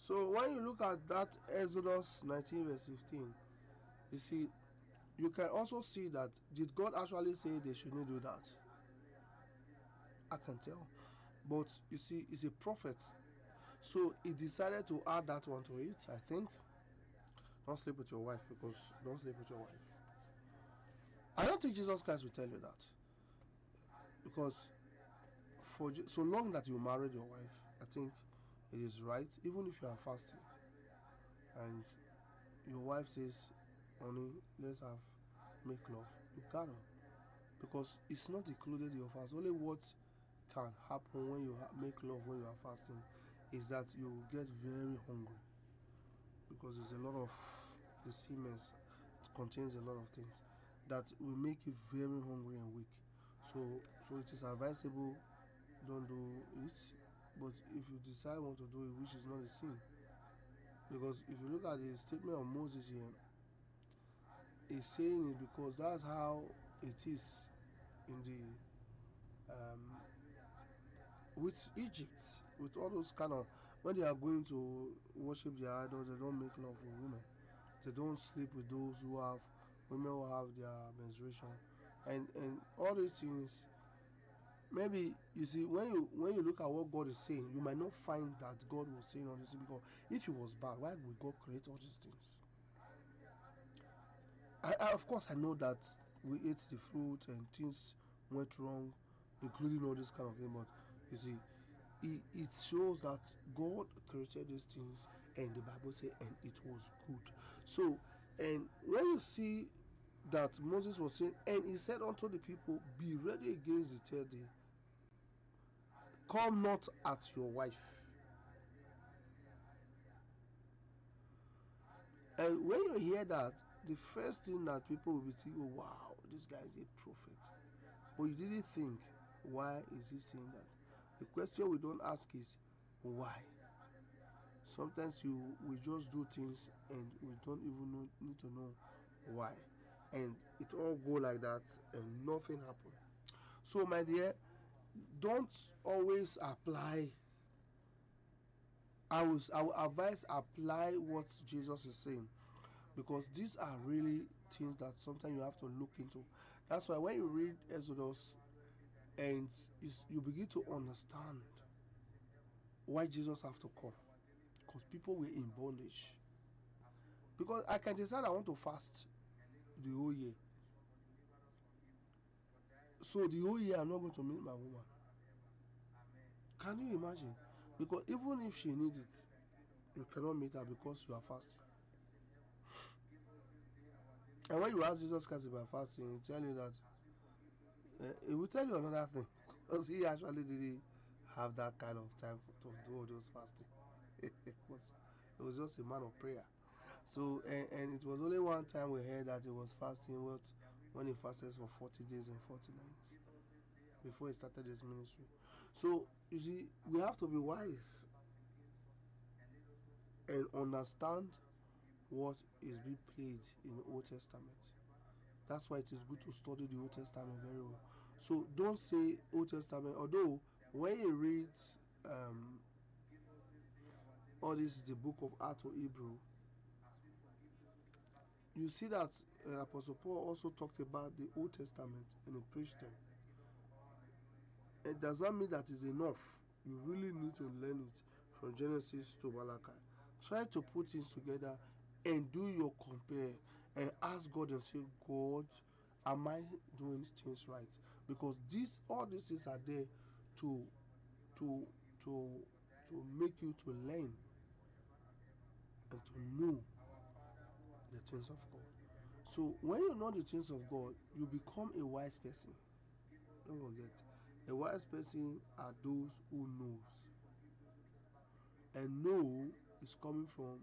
So when you look at that Exodus 19 verse 15, you see, you can also see that did God actually say they shouldn't do that? I can tell. But you see, he's a prophet. So he decided to add that one to it, I think. Don't sleep with your wife, because don't sleep with your wife. I don't think Jesus Christ will tell you that. Because for so long that you married your wife, I think it is right, even if you are fasting and your wife says, honey, let's have make love, you gotta, because it's not included in your fast. Only what can happen when you make love when you are fasting is that you get very hungry, because there's a lot of the semen contains a lot of things that will make you very hungry and weak. So it is advisable, don't do it. But if you decide want to do it, which is not a sin, because if you look at the statement of Moses here, he's saying it because that's how it is in the with Egypt, with all those kind of, when they are going to worship their idols, they don't make love with women, they don't sleep with those who have women who have their menstruation, and all these things. Maybe you see, when you look at what God is saying, you might not find that God was saying all this thing, because if he was bad, why would God create all these things? Of course I know that we ate the fruit and things went wrong, including all this kind of thing, but you see, it shows that God created these things, and the Bible says, and it was good. So, and when you see that Moses was saying, and he said unto the people, be ready against the third day, come not at your wife. And when you hear that, the first thing that people will be saying, oh wow, this guy is a prophet. But you didn't think, why is he saying that? The question we don't ask is, why? Sometimes we just do things and we don't even need to know why, and it all go like that and nothing happen. So my dear, don't always apply. I will advise, apply what Jesus is saying, because these are really things that sometimes you have to look into. That's why when you read Exodus and you begin to understand why Jesus have to come, because people were in bondage. Because I can decide I want to fast the whole year, so the whole year I'm not going to meet my woman. Can you imagine? Because even if she needs it, you cannot meet her because you are fasting. And when you ask Jesus Christ about fasting, he tell you that he will tell you another thing, because he actually didn't have that kind of time to do all those fasting. It was just a man of prayer. So and it was only one time we heard that he was fasting, when he fasted for 40 days and 40 nights before he started his ministry. So you see, we have to be wise and understand what is being played in the Old Testament. That's why it is good to study the Old Testament very well. So don't say Old Testament, although when you read all this is the book of Acts or Hebrew, you see that Apostle Paul also talked about the Old Testament and he preached them. It does not mean that is enough. You really need to learn it from Genesis to Malachi. Try to put things together and do your compare and ask God and say, God, am I doing things right? Because all these things are there to to to to make you to learn and to know the things of God. So when you know the things of God, you become a wise person. Don't forget, a wise person are those who knows, and know is coming from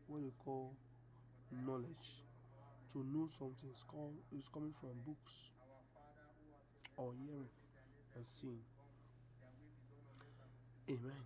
what we call knowledge. To know something is coming from books or hearing and seeing. Amen.